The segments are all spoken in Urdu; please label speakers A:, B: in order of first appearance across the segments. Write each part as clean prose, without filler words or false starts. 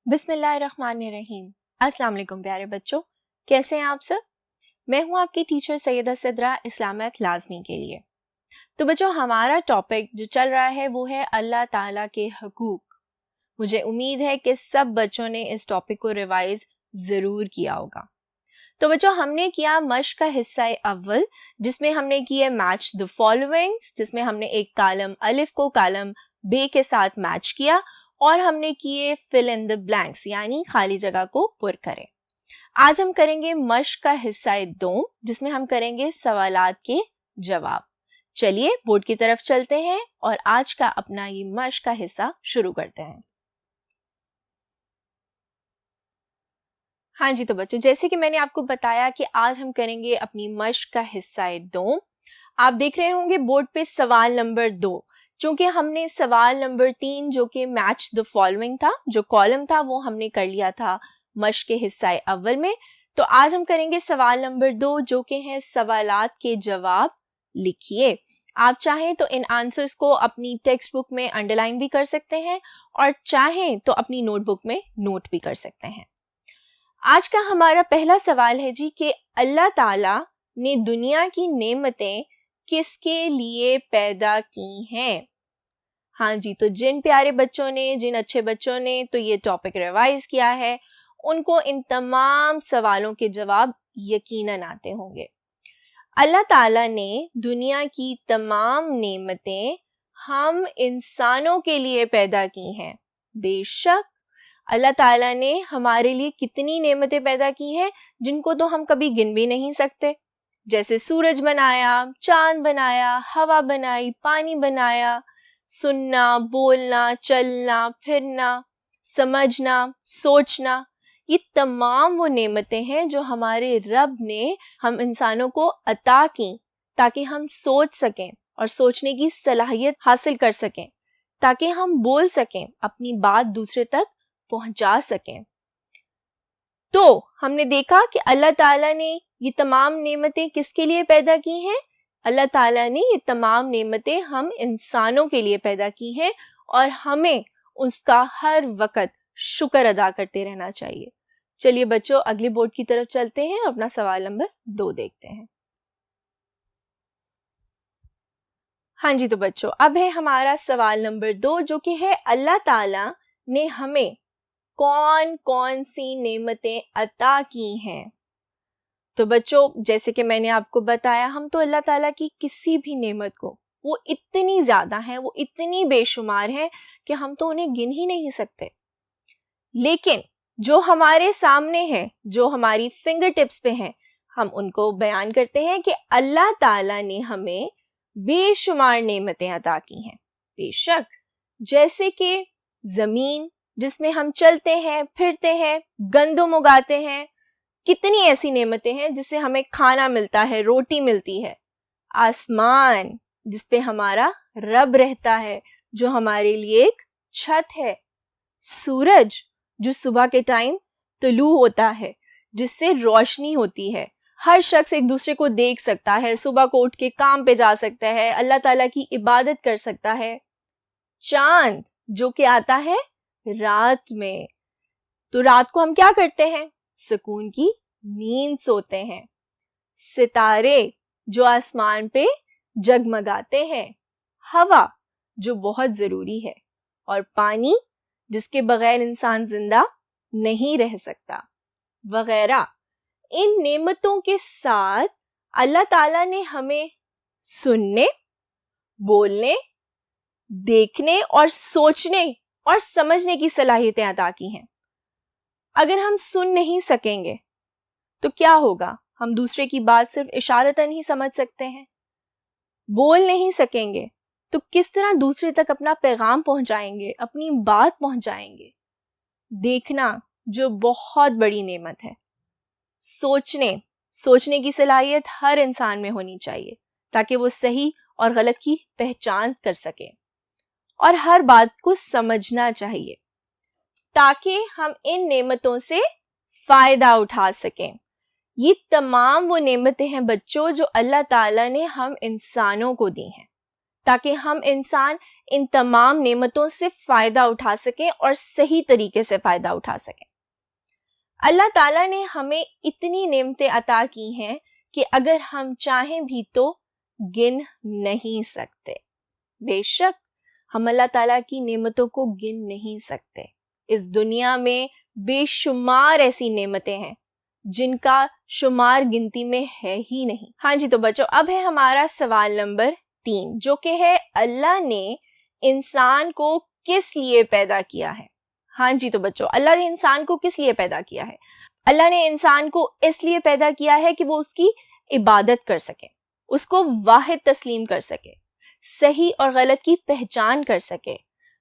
A: بسم اللہ الرحمن الرحیم۔ السلام علیکم پیارے بچوں، کیسے ہیں آپ سب؟ میں ہوں آپ کی ٹیچر سیدہ صدرہ اسلامیت لازمی کے لیے۔ تو بچوں، ہمارا ٹاپک جو چل رہا ہے وہ ہے اللہ تعالیٰ کے حقوق۔ مجھے امید ہے کہ سب بچوں نے اس ٹاپک کو ریوائز ضرور کیا ہوگا۔ تو بچوں، ہم نے کیا مشق کا حصہ اول، جس میں ہم نے کیا میچ دی فالوئنگس، جس میں ہم نے ایک کالم الف کو کالم بے کے ساتھ میچ کیا، اور ہم نے کیے فل ان دی بلینکس، یعنی خالی جگہ کو پر کریں۔ آج ہم کریں گے مشق کا حصہ دوم، جس میں ہم کریں گے سوالات کے جواب۔ چلیے بورڈ کی طرف چلتے ہیں اور آج کا اپنا یہ مشق کا حصہ شروع کرتے ہیں۔ ہاں جی، تو بچوں، جیسے کہ میں نے آپ کو بتایا کہ آج ہم کریں گے اپنی مشق کا حصہ دوم۔ آپ دیکھ رہے ہوں گے بورڈ پہ سوال نمبر 2۔ چونکہ ہم نے سوال نمبر 3 جو کہ میچ دی فالوئنگ تھا، جو کالم تھا، وہ ہم نے کر لیا تھا مشق کے حصہ اول میں۔ تو آج ہم کریں گے سوال نمبر 2 جو کہ ہیں سوالات کے جواب لکھیے۔ آپ چاہیں تو ان آنسرز کو اپنی ٹیکسٹ بک میں انڈر لائن بھی کر سکتے ہیں، اور چاہیں تو اپنی نوٹ بک میں نوٹ بھی کر سکتے ہیں۔ آج کا ہمارا پہلا سوال ہے جی کہ اللہ تعالیٰ نے دنیا کی نعمتیں کس کے لیے پیدا کی ہیں؟ ہاں جی، تو جن پیارے بچوں نے، جن اچھے بچوں نے تو یہ ٹاپک ریوائز کیا ہے، ان کو ان تمام سوالوں کے جواب یقیناً آتے ہوں گے۔ اللہ تعالیٰ نے دنیا کی تمام نعمتیں ہم انسانوں کے لیے پیدا کی ہیں۔ بے شک اللہ تعالیٰ نے ہمارے لیے کتنی نعمتیں پیدا کی ہیں جن کو تو ہم کبھی گن بھی نہیں سکتے، جیسے سورج بنایا، چاند بنایا، ہوا بنائی، پانی بنایا، سننا، بولنا، چلنا، پھرنا، سمجھنا، سوچنا، یہ تمام وہ نعمتیں ہیں جو ہمارے رب نے ہم انسانوں کو عطا کی تاکہ ہم سوچ سکیں اور سوچنے کی صلاحیت حاصل کر سکیں، تاکہ ہم بول سکیں، اپنی بات دوسرے تک پہنچا سکیں۔ تو ہم نے دیکھا کہ اللہ تعالیٰ نے یہ تمام نعمتیں کس کے لیے پیدا کی ہیں؟ اللہ تعالیٰ نے یہ تمام نعمتیں ہم انسانوں کے لیے پیدا کی ہیں، اور ہمیں اس کا ہر وقت شکر ادا کرتے رہنا چاہیے۔ چلیے بچوں، اگلے بورڈ کی طرف چلتے ہیں، اپنا سوال نمبر 2 دیکھتے ہیں۔ ہاں جی، تو بچوں، اب ہے ہمارا سوال نمبر 2 جو کہ ہے اللہ تعالیٰ نے ہمیں کون کون سی نعمتیں عطا کی ہیں؟ تو بچوں، جیسے کہ میں نے آپ کو بتایا، ہم تو اللہ تعالیٰ کی کسی بھی نعمت کو، وہ اتنی زیادہ ہیں، وہ اتنی بے شمار ہیں کہ ہم تو انہیں گن ہی نہیں سکتے۔ لیکن جو ہمارے سامنے ہیں، جو ہماری فنگر ٹپس پہ ہیں، ہم ان کو بیان کرتے ہیں کہ اللہ تعالیٰ نے ہمیں بے شمار نعمتیں عطا کی ہیں۔ بے شک، جیسے کہ زمین جس میں ہم چلتے ہیں، پھرتے ہیں، گندم اگاتے ہیں، کتنی ایسی نعمتیں ہیں جس سے ہمیں کھانا ملتا ہے، روٹی ملتی ہے۔ آسمان جس پہ ہمارا رب رہتا ہے، جو ہمارے لیے ایک چھت ہے۔ سورج جو صبح کے ٹائم طلوع ہوتا ہے، جس سے روشنی ہوتی ہے، ہر شخص ایک دوسرے کو دیکھ سکتا ہے، صبح کو اٹھ کے کام پہ جا سکتا ہے، اللہ تعالیٰ کی عبادت کر سکتا ہے۔ چاند جو کہ آتا ہے رات میں، تو رات کو ہم کیا کرتے ہیں؟ سکون کی نیند سوتے ہیں۔ ستارے جو آسمان پہ جگمگاتے ہیں، ہوا جو بہت ضروری ہے، اور پانی جس کے بغیر انسان زندہ نہیں رہ سکتا، وغیرہ۔ ان نعمتوں کے ساتھ اللہ تعالیٰ نے ہمیں سننے، بولنے، دیکھنے اور سوچنے اور سمجھنے کی صلاحیتیں عطا کی ہیں۔ اگر ہم سن نہیں سکیں گے تو کیا ہوگا؟ ہم دوسرے کی بات صرف اشارتاً ہی سمجھ سکتے ہیں۔ بول نہیں سکیں گے تو کس طرح دوسرے تک اپنا پیغام پہنچائیں گے، اپنی بات پہنچائیں گے؟ دیکھنا جو بہت بڑی نعمت ہے۔ سوچنے کی صلاحیت ہر انسان میں ہونی چاہیے تاکہ وہ صحیح اور غلط کی پہچان کر سکے، اور ہر بات کو سمجھنا چاہیے تاکہ ہم ان نعمتوں سے فائدہ اٹھا سکیں۔ یہ تمام وہ نعمتیں ہیں بچوں جو اللہ تعالیٰ نے ہم انسانوں کو دی ہیں۔ تاکہ ہم انسان ان تمام نعمتوں سے فائدہ اٹھا سکیں اور صحیح طریقے سے فائدہ اٹھا سکیں۔ اللہ تعالیٰ نے ہمیں اتنی نعمتیں عطا کی ہیں کہ اگر ہم چاہیں بھی تو گن نہیں سکتے۔ بے شک ہم اللہ تعالیٰ کی نعمتوں کو گن نہیں سکتے۔ اس دنیا میں بے شمار ایسی نعمتیں ہیں جن کا شمار گنتی میں ہے ہی نہیں۔ ہاں جی تو بچوں، اب ہے ہمارا سوال نمبر 3، جو کہ ہے اللہ نے انسان کو کس لیے پیدا کیا ہے؟ ہاں جی تو بچوں، اللہ نے انسان کو کس لیے پیدا کیا ہے؟ اللہ نے انسان کو اس لیے پیدا کیا ہے کہ وہ اس کی عبادت کر سکے، اس کو واحد تسلیم کر سکے، صحیح اور غلط کی پہچان کر سکے،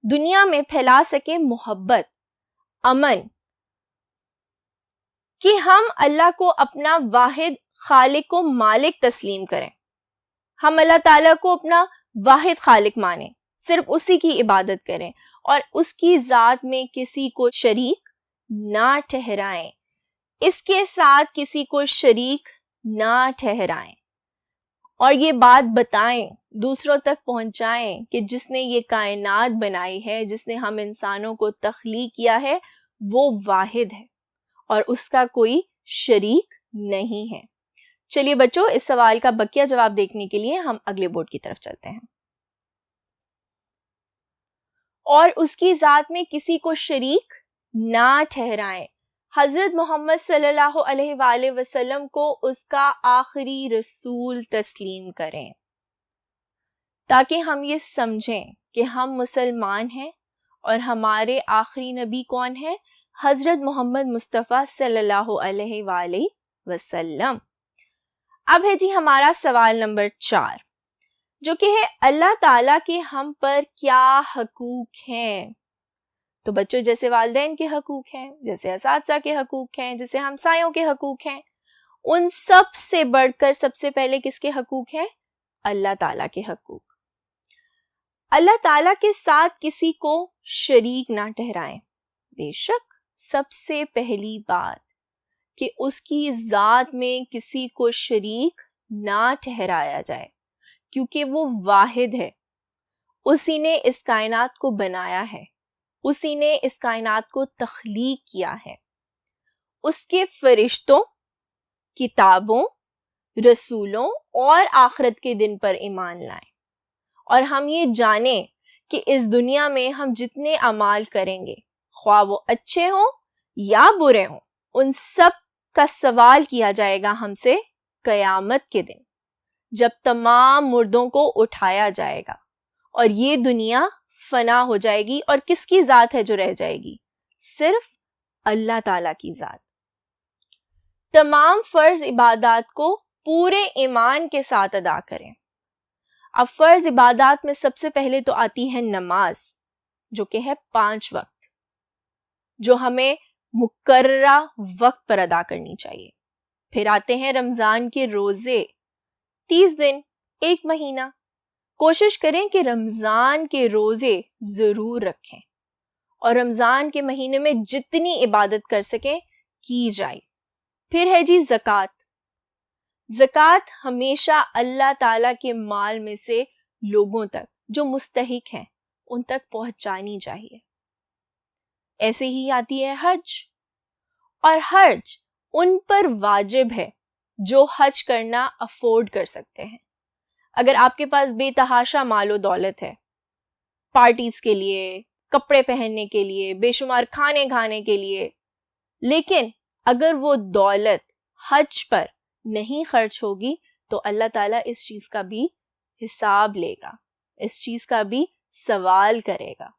A: دنیا میں پھیلا سکے محبت، امن، کہ ہم اللہ کو اپنا واحد خالق و مالک تسلیم کریں، ہم اللہ تعالیٰ کو اپنا واحد خالق مانیں، صرف اسی کی عبادت کریں اور اس کی ذات میں کسی کو شریک نہ ٹھہرائیں، اس کے ساتھ کسی کو شریک نہ ٹھہرائیں، اور یہ بات بتائیں، دوسروں تک پہنچائیں کہ جس نے یہ کائنات بنائی ہے، جس نے ہم انسانوں کو تخلیق کیا ہے، وہ واحد ہے اور اس کا کوئی شریک نہیں ہے۔ چلیے بچوں، اس سوال کا بقیہ جواب دیکھنے کے لیے ہم اگلے بورڈ کی طرف چلتے ہیں۔ اور اس کی ذات میں کسی کو شریک نہ ٹھہرائیں، حضرت محمد صلی اللہ علیہ وآلہ وسلم کو اس کا آخری رسول تسلیم کریں، تاکہ ہم یہ سمجھیں کہ ہم مسلمان ہیں اور ہمارے آخری نبی کون ہیں؟ حضرت محمد مصطفیٰ صلی اللہ علیہ وآلہ وسلم۔ اب ہے جی ہمارا سوال نمبر 4، جو کہ ہے اللہ تعالیٰ کے ہم پر کیا حقوق ہیں؟ تو بچوں، جیسے والدین کے حقوق ہیں، جیسے اساتذہ کے حقوق ہیں، جیسے ہمسایوں کے حقوق ہیں، ان سب سے بڑھ کر سب سے پہلے کس کے حقوق ہیں؟ اللہ تعالیٰ کے حقوق۔ اللہ تعالیٰ کے ساتھ کسی کو شریک نہ ٹھہرائیں۔ بے شک سب سے پہلی بات کہ اس کی ذات میں کسی کو شریک نہ ٹھہرایا جائے، کیونکہ وہ واحد ہے، اسی نے اس کائنات کو بنایا ہے، اسی نے اس کائنات کو تخلیق کیا ہے۔ اس کے فرشتوں، کتابوں، رسولوں اور آخرت کے دن پر ایمان لائیں، اور ہم یہ جانیں کہ اس دنیا میں ہم جتنے اعمال کریں گے، خواہ وہ اچھے ہوں یا برے ہوں، ان سب کا سوال کیا جائے گا ہم سے قیامت کے دن، جب تمام مردوں کو اٹھایا جائے گا اور یہ دنیا فنا ہو جائے گی۔ اور کس کی ذات ہے جو رہ جائے گی؟ صرف اللہ تعالیٰ کی ذات۔ تمام فرض عبادات کو پورے ایمان کے ساتھ ادا کریں۔ اب فرض عبادات میں سب سے پہلے تو آتی ہے نماز، جو کہ ہے 5 وقت، جو ہمیں مقررہ وقت پر ادا کرنی چاہیے۔ پھر آتے ہیں رمضان کے روزے، 30 دن، 1 مہینہ۔ کوشش کریں کہ رمضان کے روزے ضرور رکھیں اور رمضان کے مہینے میں جتنی عبادت کر سکیں کی جائے۔ پھر ہے جی زکوٰۃ۔ زکوٰۃ ہمیشہ اللہ تعالیٰ کے مال میں سے لوگوں تک جو مستحق ہیں ان تک پہنچانی چاہیے۔ ایسے ہی آتی ہے حج، اور حج ان پر واجب ہے جو حج کرنا افورڈ کر سکتے ہیں۔ اگر آپ کے پاس بے تحاشا مال و دولت ہے، پارٹیز کے لیے، کپڑے پہننے کے لیے، بے شمار کھانے کھانے کے لیے، لیکن اگر وہ دولت حج پر نہیں خرچ ہوگی تو اللہ تعالیٰ اس چیز کا بھی حساب لے گا، اس چیز کا بھی سوال کرے گا۔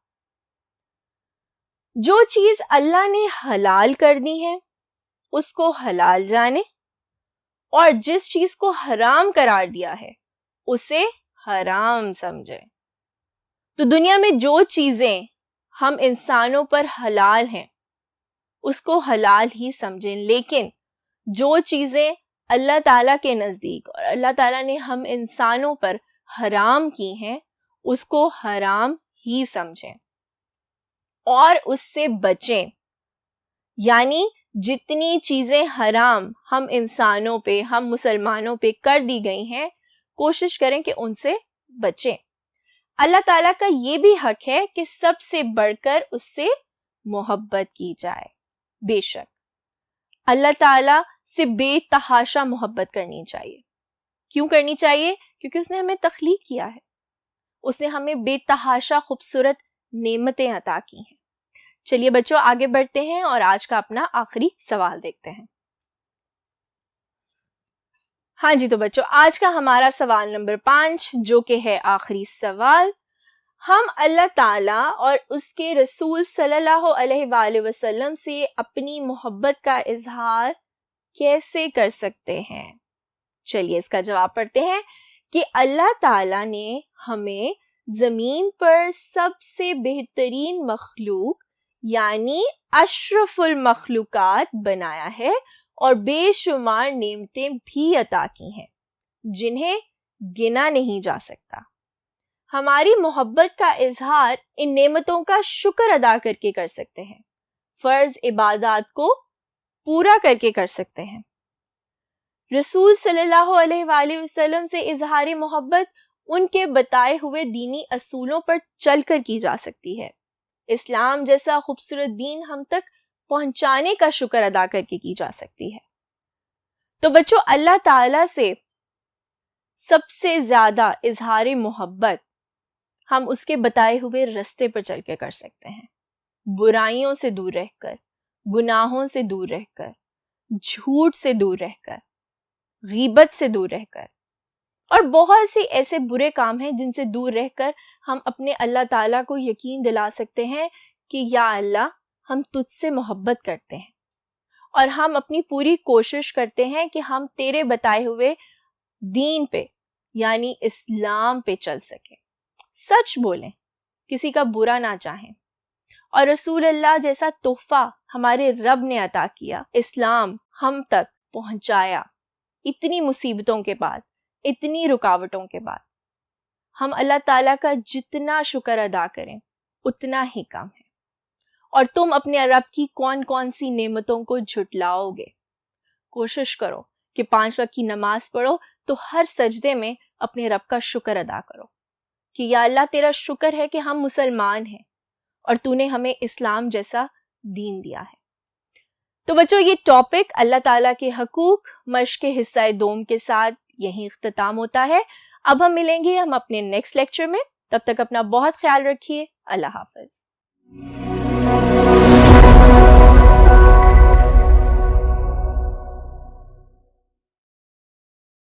A: جو چیز اللہ نے حلال کر دی ہے اس کو حلال جانے، اور جس چیز کو حرام قرار دیا ہے اسے حرام سمجھے۔ تو دنیا میں جو چیزیں ہم انسانوں پر حلال ہیں اس کو حلال ہی سمجھیں، لیکن جو چیزیں اللہ تعالیٰ کے نزدیک اور اللہ تعالیٰ نے ہم انسانوں پر حرام کی ہیں اس کو حرام ہی سمجھیں اور اس سے بچیں۔ یعنی جتنی چیزیں حرام ہم انسانوں پہ، ہم مسلمانوں پہ کر دی گئی ہیں، کوشش کریں کہ ان سے بچیں۔ اللہ تعالیٰ کا یہ بھی حق ہے کہ سب سے بڑھ کر اس سے محبت کی جائے. بے شک اللہ تعالیٰ سے بے تحاشا محبت کرنی چاہیے. کیوں کرنی چاہیے؟ کیونکہ اس نے ہمیں تخلیق کیا ہے، اس نے ہمیں بے تحاشا خوبصورت نعمتیں عطا کی ہیں. چلیے بچوں آگے بڑھتے ہیں اور آج کا اپنا آخری سوال دیکھتے ہیں. ہاں جی تو بچوں آج کا ہمارا سوال نمبر 5 جو کہ ہے آخری سوال. ہم اللہ تعالیٰ اور اس کے رسول صلی اللہ علیہ وآلہ وسلم سے اپنی محبت کا اظہار کیسے کر سکتے ہیں؟ چلیے اس کا جواب پڑھتے ہیں کہ اللہ تعالیٰ نے ہمیں زمین پر سب سے بہترین مخلوق یعنی اشرف المخلوقات بنایا ہے اور بے شمار نعمتیں بھی عطا کی ہیں جنہیں گنا نہیں جا سکتا. ہماری محبت کا اظہار ان نعمتوں کا شکر ادا کر کے کر سکتے ہیں، فرض عبادات کو پورا کر کے کر سکتے ہیں. رسول صلی اللہ علیہ وآلہ وسلم سے اظہار محبت ان کے بتائے ہوئے دینی اصولوں پر چل کر کی جا سکتی ہے. اسلام جیسا خوبصورت دین ہم تک پہنچانے کا شکر ادا کر کے کی جا سکتی ہے. تو بچوں اللہ تعالیٰ سے سب سے زیادہ اظہار محبت ہم اس کے بتائے ہوئے رستے پر چل کے کر سکتے ہیں، برائیوں سے دور رہ کر، گناہوں سے دور رہ کر، جھوٹ سے دور رہ کر، غیبت سے دور رہ کر، اور بہت سے ایسے برے کام ہیں جن سے دور رہ کر ہم اپنے اللہ تعالیٰ کو یقین دلا سکتے ہیں کہ یا اللہ ہم تجھ سے محبت کرتے ہیں اور ہم اپنی پوری کوشش کرتے ہیں کہ ہم تیرے بتائے ہوئے دین پہ یعنی اسلام پہ چل سکیں، سچ بولیں، کسی کا برا نہ چاہیں. اور رسول اللہ جیسا تحفہ ہمارے رب نے عطا کیا، اسلام ہم تک پہنچایا اتنی مصیبتوں کے بعد، اتنی رکاوٹوں کے بعد. ہم اللہ تعالیٰ کا جتنا شکر ادا کریں اتنا ہی کم ہے. اور تم اپنے رب کی کون کون سی نعمتوں کو جھٹلاؤ گے؟ کوشش کرو کہ 5 وقت کی نماز پڑھو تو ہر سجدے میں اپنے رب کا شکر ادا کرو کہ یا اللہ تیرا شکر ہے کہ ہم مسلمان ہیں اور تو نے ہمیں اسلام جیسا دین دیا ہے. تو بچوں یہ ٹاپک اللہ تعالیٰ کے حقوق مشق کے حصہ دوم کے ساتھ یہیں اختتام ہوتا ہے. اب ہم ملیں گے ہم اپنے نیکسٹ لیکچر میں، تب تک اپنا بہت خیال رکھیے. اللہ حافظ.